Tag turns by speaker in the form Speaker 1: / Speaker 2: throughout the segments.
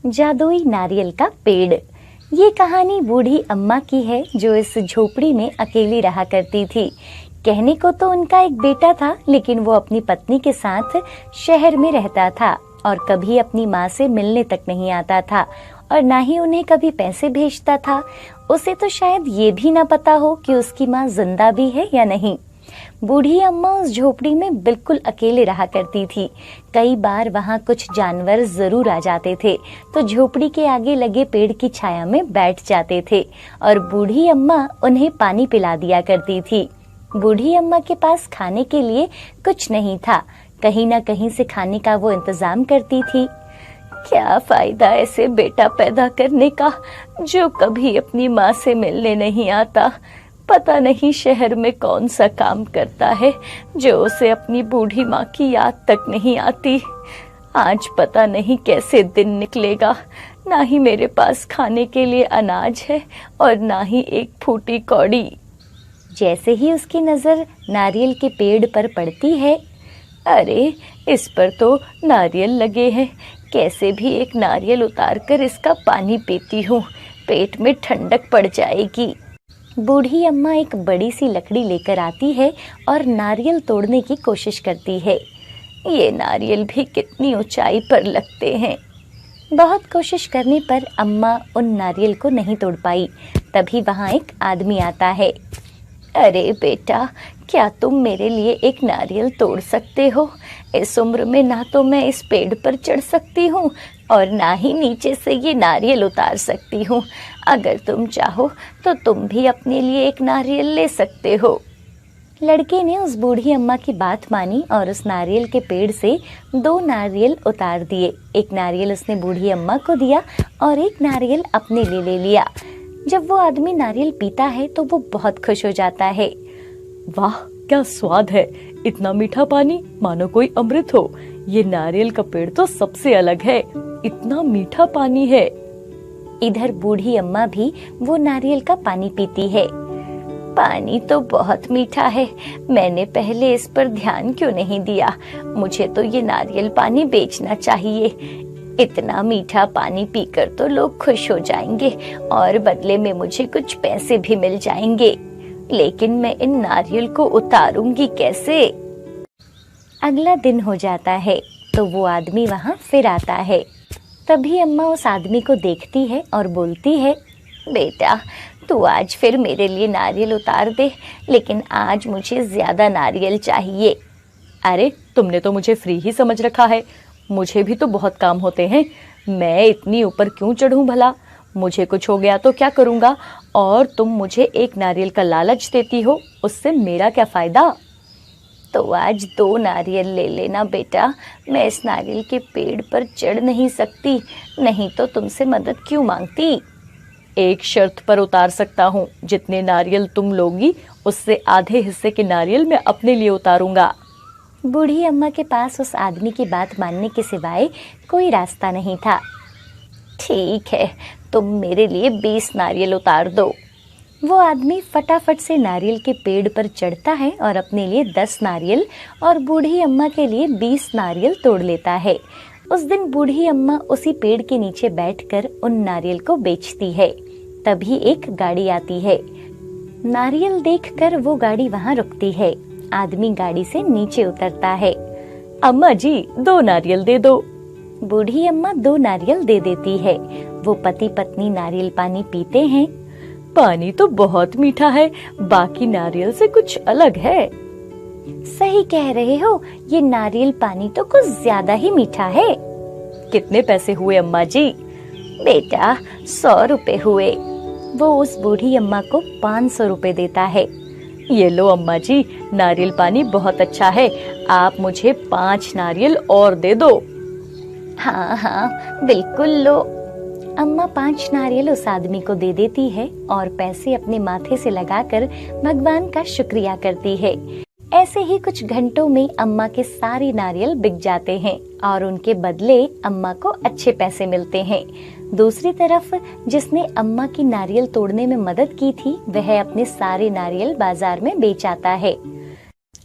Speaker 1: जादुई नारियल का पेड़। ये कहानी बूढ़ी अम्मा की है जो इस झोपड़ी में अकेली रहा करती थी। कहने को तो उनका एक बेटा था, लेकिन वो अपनी पत्नी के साथ शहर में रहता था और कभी अपनी माँ से मिलने तक नहीं आता था और ना ही उन्हें कभी पैसे भेजता था। उसे तो शायद ये भी ना पता हो कि उसकी माँ जिंदा भी है या नहीं। बूढ़ी अम्मा उस झोपड़ी में बिल्कुल अकेले रहा करती थी। कई बार वहाँ कुछ जानवर जरूर आ जाते थे तो झोपड़ी के आगे लगे पेड़ की छाया में बैठ जाते थे और बूढ़ी अम्मा उन्हें पानी पिला दिया करती थी। बूढ़ी अम्मा के पास खाने के लिए कुछ नहीं था, कहीं ना कहीं से खाने का वो इंतजाम करती थी। क्या फायदा ऐसे बेटा पैदा करने का जो कभी अपनी माँ से मिलने नहीं आता। पता नहीं शहर में कौन सा काम करता है जो उसे अपनी बूढ़ी माँ की याद तक नहीं आती। आज पता नहीं कैसे दिन निकलेगा। ना ही मेरे पास खाने के लिए अनाज है और ना ही एक फूटी कौड़ी। जैसे ही उसकी नजर नारियल के पेड़ पर पड़ती है, अरे इस पर तो नारियल लगे हैं, कैसे भी एक नारियल उतार कर इसका पानी पीती हूँ, पेट में ठंडक पड़ जाएगी। बूढ़ी अम्मा एक बड़ी सी लकड़ी लेकर आती है और नारियल तोड़ने की कोशिश करती है। ये नारियल भी कितनी ऊंचाई पर लगते हैं। बहुत कोशिश करने पर अम्मा उन नारियल को नहीं तोड़ पाई। तभी वहाँ एक आदमी आता है। अरे बेटा, क्या तुम मेरे लिए एक नारियल तोड़ सकते हो? इस उम्र में ना तो मैं इस पेड़ पर चढ़ सकती हूँ और ना ही नीचे से ये नारियल उतार सकती हूँ। अगर तुम चाहो तो तुम भी अपने लिए एक नारियल ले सकते हो। लड़के ने उस बूढ़ी अम्मा की बात मानी और उस नारियल के पेड़ से 2 नारियल उतार दिए। एक नारियल उसने बूढ़ी अम्मा को दिया और एक नारियल अपने लिए ले लिया। जब वो आदमी नारियल पीता है तो वो बहुत खुश हो जाता है।
Speaker 2: वाह, क्या स्वाद है! इतना मीठा पानी, मानो कोई अमृत हो। ये नारियल का पेड़ तो सबसे अलग है, इतना मीठा पानी है।
Speaker 1: इधर बूढ़ी अम्मा भी वो नारियल का पानी पीती है। पानी तो बहुत मीठा है, मैंने पहले इस पर ध्यान क्यों नहीं दिया। मुझे तो ये नारियल पानी बेचना चाहिए। इतना मीठा पानी पीकर तो लोग खुश हो जाएंगे और बदले में मुझे कुछ पैसे भी मिल जाएंगे। लेकिन मैं इन नारियल को उतारूंगी कैसे? अगला दिन हो जाता है तो वो आदमी वहाँ फिर आता है। तभी अम्मा उस आदमी को देखती है और बोलती है, बेटा तू आज फिर मेरे लिए नारियल उतार दे, लेकिन आज मुझे ज्यादा नारियल चाहिए।
Speaker 2: अरे तुमने तो मुझे फ्री ही समझ रखा है, मुझे भी तो बहुत काम होते हैं। मैं इतनी ऊपर क्यों चढ़ूं भला? मुझे कुछ हो गया तो क्या करूंगा? और तुम मुझे एक नारियल का लालच देती हो, उससे मेरा क्या फायदा?
Speaker 1: तो आज 2 नारियल ले लेना बेटा। मैं इस नारियल के पेड़ पर चढ़ नहीं सकती, नहीं तो तुमसे मदद क्यों मांगती।
Speaker 2: एक शर्त पर उतार सकता हूँ, जितने नारियल तुम लोगी उससे आधे हिस्से के नारियल मैं अपने लिए उतारूंगा।
Speaker 1: बूढ़ी अम्मा के पास उस आदमी की बात मानने के सिवाय कोई रास्ता नहीं था। ठीक है, तुम मेरे लिए 20 नारियल उतार दो। वो आदमी फटाफट से नारियल के पेड़ पर चढ़ता है और अपने लिए 10 नारियल और बूढ़ी अम्मा के लिए 20 नारियल तोड़ लेता है। उस दिन बूढ़ी अम्मा उसी पेड़ के नीचे बैठकर उन नारियल को बेचती है। तभी एक गाड़ी आती है। नारियल देखकर वो गाड़ी वहाँ रुकती है। आदमी गाड़ी से नीचे उतरता है।
Speaker 2: अम्मा जी, 2 नारियल दे दो।
Speaker 1: बूढ़ी अम्मा 2 नारियल दे देती है। वो पति पत्नी नारियल पानी पीते हैं।
Speaker 2: पानी तो बहुत मीठा है, बाकी नारियल से कुछ अलग है।
Speaker 1: सही कह रहे हो, ये नारियल पानी तो कुछ ज्यादा ही मीठा है।
Speaker 2: कितने पैसे हुए अम्मा जी?
Speaker 1: बेटा 100 रुपए हुए। वो उस बूढ़ी अम्मा को 500 रुपए देता है।
Speaker 2: ये लो अम्मा जी, नारियल पानी बहुत अच्छा है, आप मुझे 5 नारियल और दे दो।
Speaker 1: हाँ हाँ बिल्कुल लो। अम्मा 5 नारियल उस आदमी को दे देती है और पैसे अपने माथे से लगाकर भगवान का शुक्रिया करती है। ऐसे ही कुछ घंटों में अम्मा के सारे नारियल बिक जाते हैं और उनके बदले अम्मा को अच्छे पैसे मिलते हैं। दूसरी तरफ जिसने अम्मा की नारियल तोड़ने में मदद की थी, वह अपने सारे नारियल बाजार में बेच आता है।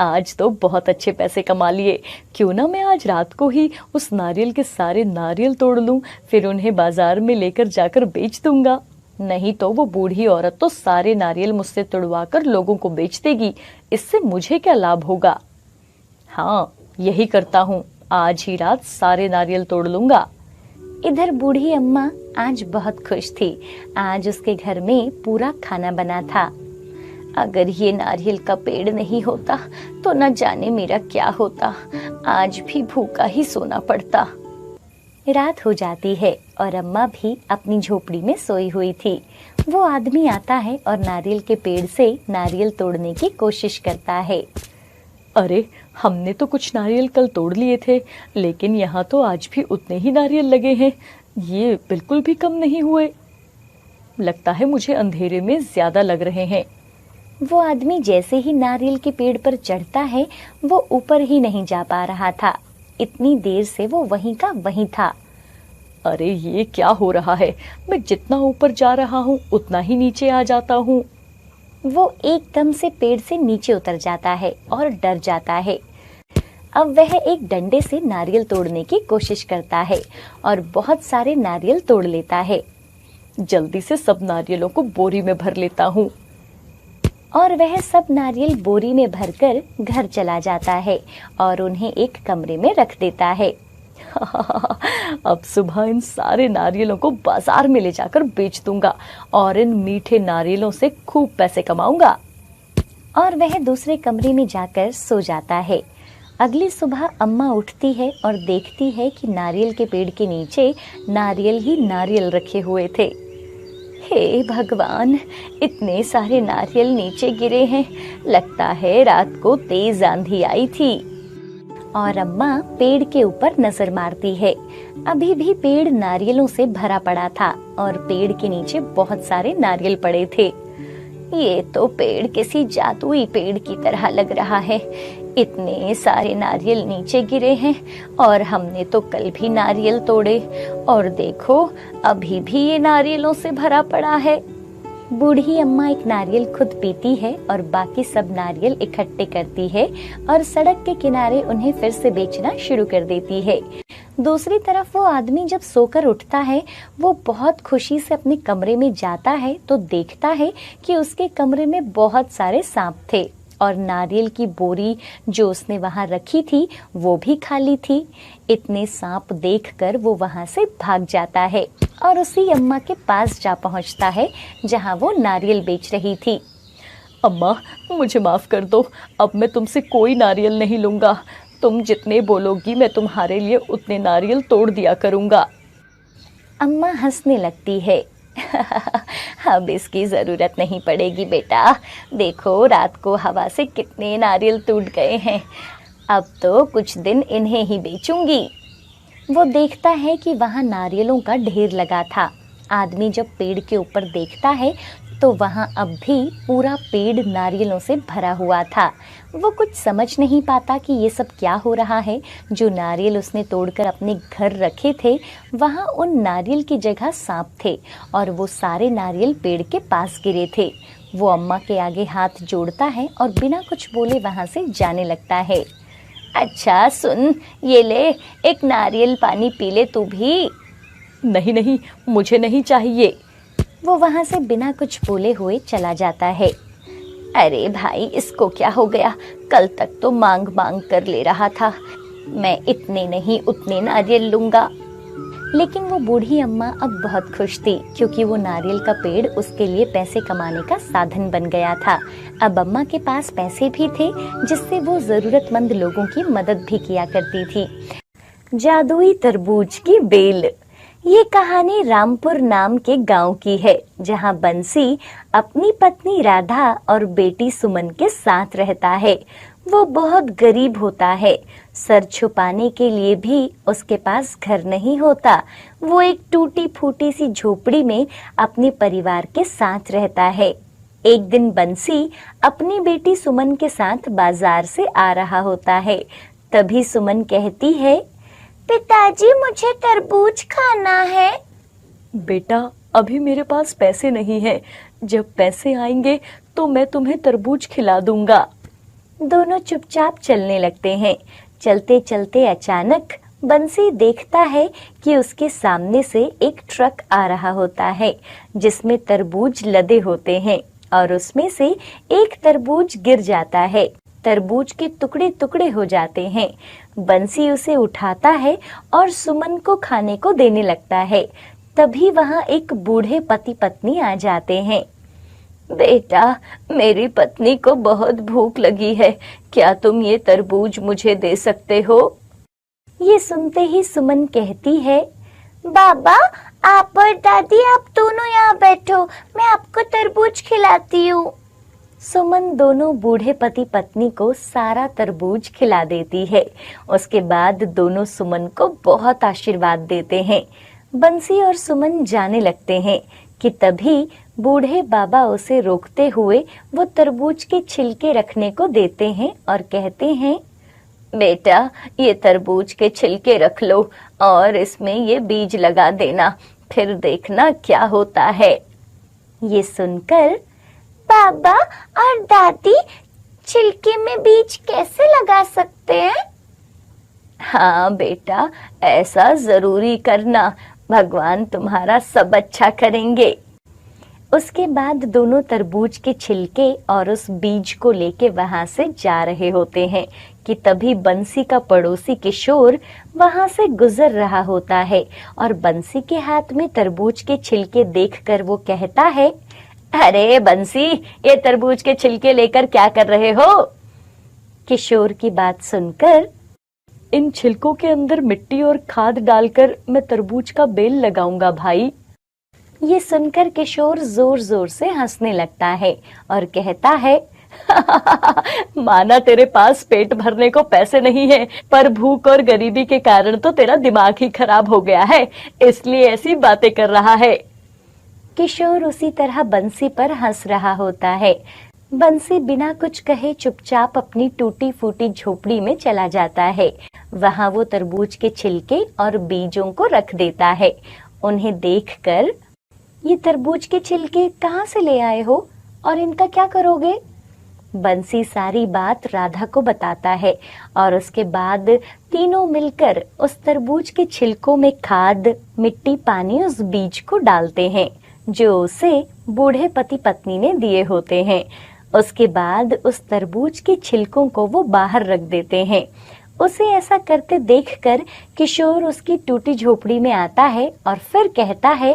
Speaker 2: आज तो बहुत अच्छे पैसे कमा लिए। क्यों ना मैं आज रात को ही उस नारियल के सारे नारियल तोड़ लूं, फिर उन्हें बाजार में लेकर जाकर बेच दूंगा। नहीं तो वो बूढ़ी औरत तो सारे नारियल मुझसे तुड़वा कर लोगों को बेच देगी, इससे मुझे क्या लाभ होगा। हाँ, यही करता हूँ, आज ही रात सारे नारियल तोड़ लूंगा।
Speaker 1: इधर बूढ़ी अम्मा आज बहुत खुश थी। आज उसके घर में पूरा खाना बना था। अगर ये नारियल का पेड़ नहीं होता तो न जाने मेरा क्या होता, आज भी भूखा ही सोना पड़ता। रात हो जाती है और अम्मा भी अपनी झोपड़ी में सोई हुई थी। वो आदमी आता है और नारियल के पेड़ से नारियल तोड़ने की कोशिश करता है।
Speaker 2: अरे, हमने तो कुछ नारियल कल तोड़ लिए थे, लेकिन यहाँ तो आज भी उतने ही नारियल लगे हैं। ये बिल्कुल भी कम नहीं हुए। लगता है मुझे अंधेरे में ज्यादा लग रहे हैं।
Speaker 1: वो आदमी जैसे ही नारियल के पेड़ पर चढ़ता है, वो ऊपर ही नहीं जा पा रहा था। इतनी देर से वो वहीं का वहीं था।
Speaker 2: अरे, ये क्या हो रहा है? मैं जितना ऊपर जा रहा हूँ उतना ही नीचे आ जाता हूँ।
Speaker 1: वो एकदम से पेड़ से नीचे उतर जाता है और डर जाता है। अब वह एक डंडे से नारियल तोड़ने की कोशिश करता है और बहुत सारे नारियल तोड़ लेता है।
Speaker 2: जल्दी से सब नारियलों को बोरी में भर लेता हूँ।
Speaker 1: और वह सब नारियल बोरी में भरकर घर चला जाता है और उन्हें एक कमरे में रख देता है।
Speaker 2: अब सुबह इन सारे नारियलों को बाजार में ले जाकर बेच दूंगा और इन मीठे नारियलों से खूब पैसे कमाऊंगा।
Speaker 1: और वह दूसरे कमरे में जाकर सो जाता है। अगली सुबह अम्मा उठती है और देखती है कि नारियल के पेड़ के नीचे नारियल ही नारियल रखे हुए थे। हे भगवान, इतने सारे नारियल नीचे गिरे हैं। लगता है रात को तेज आंधी आई थी। और अम्मा पेड़ के ऊपर नजर मारती है। अभी भी पेड़ नारियलों से भरा पड़ा था और पेड़ के नीचे बहुत सारे नारियल पड़े थे। ये तो पेड़ किसी जादुई पेड़ की तरह लग रहा है। इतने सारे नारियल नीचे गिरे हैं और हमने तो कल भी नारियल तोड़े, और देखो अभी भी ये नारियलों से भरा पड़ा है। बूढ़ी अम्मा एक नारियल खुद पीती है और बाकी सब नारियल इकट्ठे करती है और सड़क के किनारे उन्हें फिर से बेचना शुरू कर देती है। दूसरी तरफ वो आदमी जब सोकर उठता है, वो बहुत खुशी से अपने कमरे में जाता है तो देखता है कि उसके कमरे में बहुत सारे सांप थे और नारियल की बोरी जो उसने वहां रखी थी वो भी खाली थी। इतने सांप देखकर वो वहां से भाग जाता है और उसी अम्मा के पास जा पहुंचता है जहां वो नारियल बेच रही थी।
Speaker 2: अम्मा, मुझे माफ कर दो, अब मैं तुमसे कोई नारियल नहीं लूंगा। तुम जितने बोलोगी मैं तुम्हारे लिए उतने नारियल तोड़ दिया करूंगा।
Speaker 1: अम्मा हंसने लगती है। अब इसकी जरूरत नहीं पड़ेगी बेटा। देखो रात को हवा से कितने नारियल टूट गए हैं। अब तो कुछ दिन इन्हें ही बेचूंगी। वो देखता है कि वहां नारियलों का ढेर लगा था। आदमी जब पेड़ के ऊपर देखता है तो वहां अब भी पूरा पेड़ नारियलों से भरा हुआ था। वो कुछ समझ नहीं पाता कि ये सब क्या हो रहा है। जो नारियल उसने तोड़कर अपने घर रखे थे, वहां उन नारियल की जगह सांप थे और वो सारे नारियल पेड़ के पास गिरे थे। वो अम्मा के आगे हाथ जोड़ता है और बिना कुछ बोले वहां से जाने लगता है। अच्छा सुन, ये ले, एक नारियल पानी पी ले तू भी।
Speaker 2: नहीं नहीं, मुझे नहीं चाहिए।
Speaker 1: वो वहां से बिना कुछ बोले हुए चला जाता है। अरे भाई, इसको क्या हो गया? कल तक तो मांग मांग कर ले रहा था। मैं इतने नहीं उतने नारियल लूंगा। लेकिन वो बूढ़ी अम्मा अब बहुत खुश थी क्योंकि वो नारियल का पेड़ उसके लिए पैसे कमाने का साधन बन गया था। अब अम्मा के पास पैसे भी थे जिससे वो जरूरतमंद लोगों की मदद भी किया करती थी। जादुई तरबूज की बेल। ये कहानी रामपुर नाम के गांव की है जहां बंसी अपनी पत्नी राधा और बेटी सुमन के साथ रहता है। वो बहुत गरीब होता है। सर छुपाने के लिए भी उसके पास घर नहीं होता। वो एक टूटी फूटी सी झोपड़ी में अपने परिवार के साथ रहता है। एक दिन बंसी अपनी बेटी सुमन के साथ बाजार से आ रहा होता है। तभी सुमन कहती है, पिताजी मुझे तरबूज खाना है।
Speaker 2: बेटा, अभी मेरे पास पैसे नहीं हैं। जब पैसे आएंगे तो मैं तुम्हें तरबूज खिला दूंगा।
Speaker 1: दोनों चुपचाप चलने लगते हैं। चलते चलते अचानक बंसी देखता है कि उसके सामने से एक ट्रक आ रहा होता है जिसमें तरबूज लदे होते हैं और उसमें से एक तरबूज गिर जाता है। तरबूज के टुकड़े टुकड़े हो जाते हैं। बंसी उसे उठाता है और सुमन को खाने को देने लगता है। तभी वहां एक बूढ़े पति पत्नी आ जाते हैं। बेटा, मेरी पत्नी को बहुत भूख लगी है, क्या तुम ये तरबूज मुझे दे सकते हो? ये सुनते ही सुमन कहती है, बाबा, आप और दादी आप दोनों यहाँ बैठो, मैं आपको तरबूज खिलाती हूँ। सुमन दोनों बूढ़े पति पत्नी को सारा तरबूज खिला देती है। उसके बाद दोनों सुमन को बहुत आशीर्वाद देते हैं। बंसी और सुमन जाने लगते हैं कि तभी बूढ़े बाबा उसे रोकते हुए वो तरबूज के छिलके रखने को देते हैं और कहते हैं, बेटा, ये तरबूज के छिलके रख लो और इसमें ये बीज लगा देना, फिर देखना क्या होता है। ये सुनकर बाबा और दादी छिलके में बीज कैसे लगा सकते हैं? हाँ बेटा, ऐसा जरूरी करना, भगवान तुम्हारा सब अच्छा करेंगे। उसके बाद दोनों तरबूज के छिलके और उस बीज को लेके वहां से जा रहे होते हैं कि तभी बंसी का पड़ोसी किशोर वहां से गुजर रहा होता है और बंसी के हाथ में तरबूज के छिलके देखकर वो कहता है, अरे बंसी, ये तरबूज के छिलके लेकर क्या कर रहे हो? किशोर की बात सुनकर,
Speaker 2: इन छिलकों के अंदर मिट्टी और खाद डालकर मैं तरबूज का बेल लगाऊंगा भाई।
Speaker 1: ये सुनकर किशोर जोर जोर से हंसने लगता है और कहता है,
Speaker 2: माना तेरे पास पेट भरने को पैसे नहीं है, पर भूख और गरीबी के कारण तो तेरा दिमाग ही खराब हो गया है, इसलिए ऐसी बातें कर रहा है।
Speaker 1: किशोर उसी तरह बंसी पर हंस रहा होता है। बंसी बिना कुछ कहे चुपचाप अपनी टूटी फूटी झोपड़ी में चला जाता है। वहां वो तरबूज के छिलके और बीजों को रख देता है। उन्हें देखकर, ये तरबूज के छिलके कहाँ से ले आए हो और इनका क्या करोगे? बंसी सारी बात राधा को बताता है और उसके बाद तीनों मिलकर उस तरबूज के छिलकों में खाद, मिट्टी, पानी, उस बीज को डालते हैं जो उसे बूढ़े पति पत्नी ने दिए होते हैं। उसके बाद उस तरबूज के छिलकों को वो बाहर रख देते हैं। उसे ऐसा करते देखकर किशोर उसकी टूटी झोपड़ी में आता है और फिर कहता है,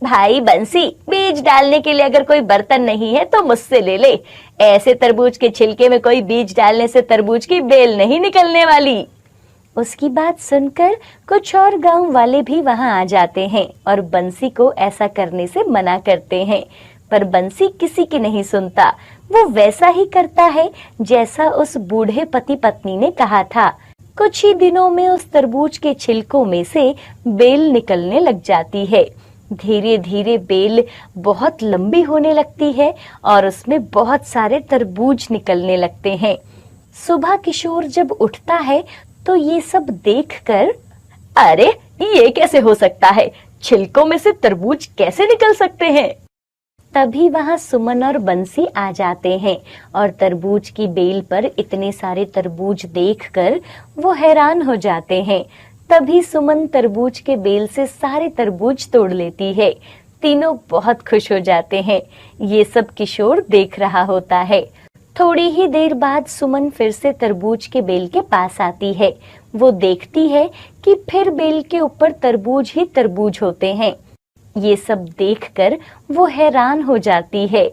Speaker 1: भाई बंसी, बीज डालने के लिए अगर कोई बर्तन नहीं है तो मुझसे ले ले। ऐसे तरबूज के छिलके में कोई बीज डालने से तरबूज की बेल नहीं निकलने वाली। उसकी बात सुनकर कुछ और गांव वाले भी वहां आ जाते हैं और बंसी को ऐसा करने से मना करते हैं, पर बंसी किसी की नहीं सुनता। वो वैसा ही करता है जैसा उस बूढ़े पति पत्नी ने कहा था। कुछ ही दिनों में उस तरबूज के छिलकों में से बेल निकलने लग जाती है। धीरे धीरे बेल बहुत लंबी होने लगती है और उसमें बहुत सारे तरबूज निकलने लगते हैं। सुबह किशोर जब उठता है तो ये सब देखकर,
Speaker 2: अरे ये कैसे हो सकता है? छिलकों में से तरबूज कैसे निकल सकते हैं?
Speaker 1: तभी वहां सुमन और बंसी आ जाते हैं और तरबूज की बेल पर इतने सारे तरबूज देखकर वो हैरान हो जाते हैं। तभी सुमन तरबूज के बेल से सारे तरबूज तोड़ लेती है। तीनों बहुत खुश हो जाते हैं। ये सब किशोर देख रहा होता है। थोड़ी ही देर बाद सुमन फिर से तरबूज के बेल के पास आती है। वो देखती है कि फिर बेल के ऊपर तरबूज ही तरबूज होते हैं। ये सब देखकर वो हैरान हो जाती है।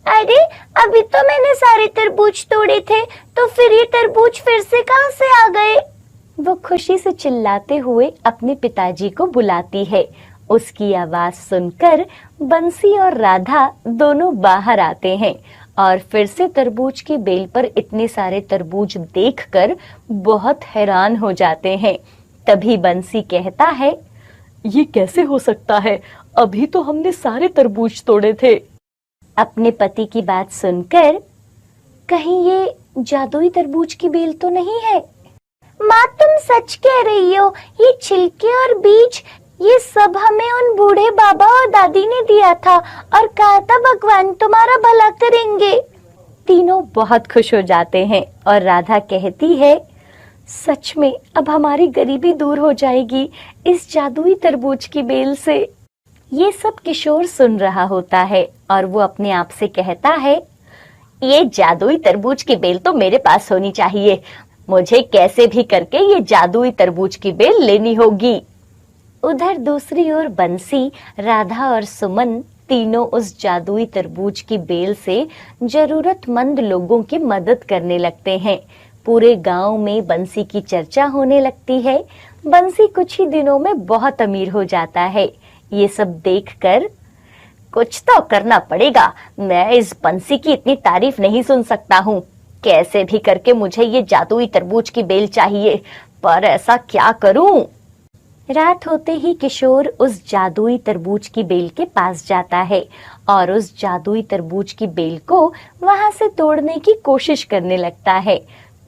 Speaker 1: अरे, अभी तो मैंने सारे तरबूज तोड़े थे, तो फिर ये तरबूज फिर से कहां से आ गए? वो खुशी से चिल्लाते हुए अपने पिताजी को बुलाती है। उसकी आवाज सुनकर बंसी और राधा दोनों बाहर आते हैं और फिर से तरबूज की बेल पर इतने सारे तरबूज देखकर बहुत हैरान हो जाते हैं। तभी बंसी कहता है,
Speaker 2: ये कैसे हो सकता है? अभी तो हमने सारे तरबूज तोड़े थे।
Speaker 1: अपने पति की बात सुनकर, कहीं ये जादुई तरबूज की बेल तो नहीं है? माँ, तुम सच कह रही हो। ये छिलके और बीज, ये सब हमें उन बूढ़े बाबा और दादी ने दिया था और कहा था भगवान तुम्हारा भला करेंगे। तीनों बहुत खुश हो जाते हैं और राधा कहती है, सच में अब हमारी गरीबी दूर हो जाएगी इस जादुई तरबूज की बेल से। ये सब किशोर सुन रहा होता है और वो अपने आप से कहता है, ये जादुई तरबूज की बेल तो मेरे पास होनी चाहिए। मुझे कैसे भी करके ये जादुई तरबूज की बेल लेनी होगी। उधर दूसरी ओर बंसी, राधा और सुमन तीनों उस जादुई तरबूज की बेल से जरूरतमंद लोगों की मदद करने लगते हैं। पूरे गांव में बंसी की चर्चा होने लगती है। बंसी कुछ ही दिनों में बहुत अमीर हो जाता है। ये सब देखकर कुछ तो करना पड़ेगा। मैं इस बंसी की इतनी तारीफ नहीं सुन सकता हूँ। कैसे भी करके मुझे ये जादुई तरबूज की बेल चाहिए, पर ऐसा क्या करूँ? रात होते ही किशोर उस जादुई तरबूज की बेल के पास जाता है और उस जादुई तरबूज की बेल को वहां से तोड़ने की कोशिश करने लगता है।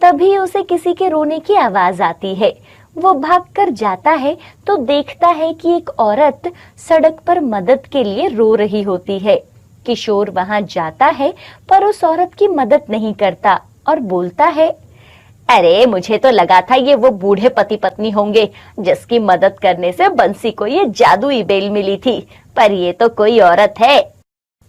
Speaker 1: तभी उसे किसी के रोने की आवाज आती है। वो भागकर जाता है तो देखता है कि एक औरत सड़क पर मदद के लिए रो रही होती है। किशोर वहां जाता है पर उस औरत की मदद नहीं करता और बोलता है, अरे मुझे तो लगा था ये वो बूढ़े पति पत्नी होंगे जिसकी मदद करने से बंसी को ये जादुई बेल मिली थी, पर ये तो कोई औरत है।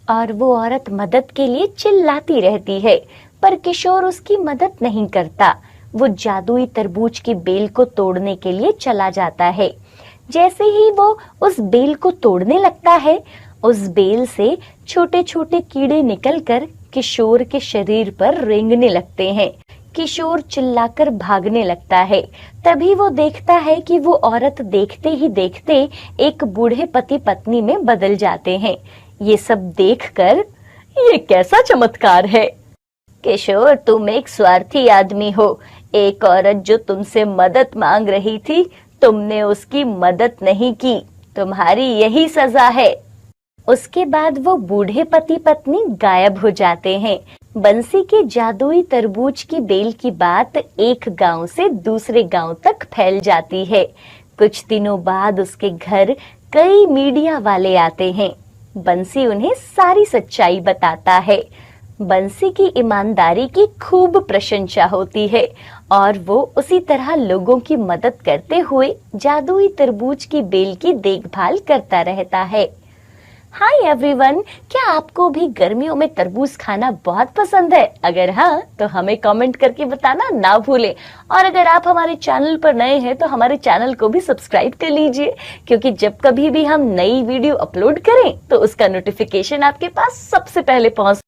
Speaker 1: और वो औरत मदद के लिए चिल्लाती रहती है, पर किशोर उसकी मदद नहीं करता। वो जादुई तरबूज की बेल को तोड़ने के लिए चला जाता है। जैसे ही वो उस बेल को तोड़ने लगता है, उस बेल से छोटे छोटे कीड़े निकलकर किशोर के शरीर पर रेंगने लगते हैं। किशोर चिल्लाकर भागने लगता है। तभी वो देखता है कि वो औरत देखते ही देखते एक बूढ़े पति पत्नी में बदल जाते हैं। ये सब देखकर ये कैसा चमत्कार है? किशोर, तुम एक स्वार्थी आदमी हो। एक औरत जो तुमसे मदद मांग रही थी, तुमने उसकी मदद नहीं की। तुम्हारी यही सजा है। उसके बाद वो बूढ़े पति पत्नी गायब हो जाते हैं। बंसी के जादुई तरबूज की बेल की बात एक गांव से दूसरे गांव तक फैल जाती है। कुछ दिनों बाद उसके घर कई मीडिया वाले आते हैं। बंसी उन्हें सारी सच्चाई बताता है। बंसी की ईमानदारी की खूब प्रशंसा होती है और वो उसी तरह लोगों की मदद करते हुए जादुई तरबूज की बेल की देखभाल करता रहता है। हाय एवरीवन, क्या आपको भी गर्मियों में तरबूज खाना बहुत पसंद है? अगर हाँ, तो हमें कमेंट करके बताना ना भूलें। और अगर आप हमारे चैनल पर नए हैं तो हमारे चैनल को भी सब्सक्राइब कर लीजिए, क्योंकि जब कभी भी हम नई वीडियो अपलोड करें तो उसका नोटिफिकेशन आपके पास सबसे पहले पहुंच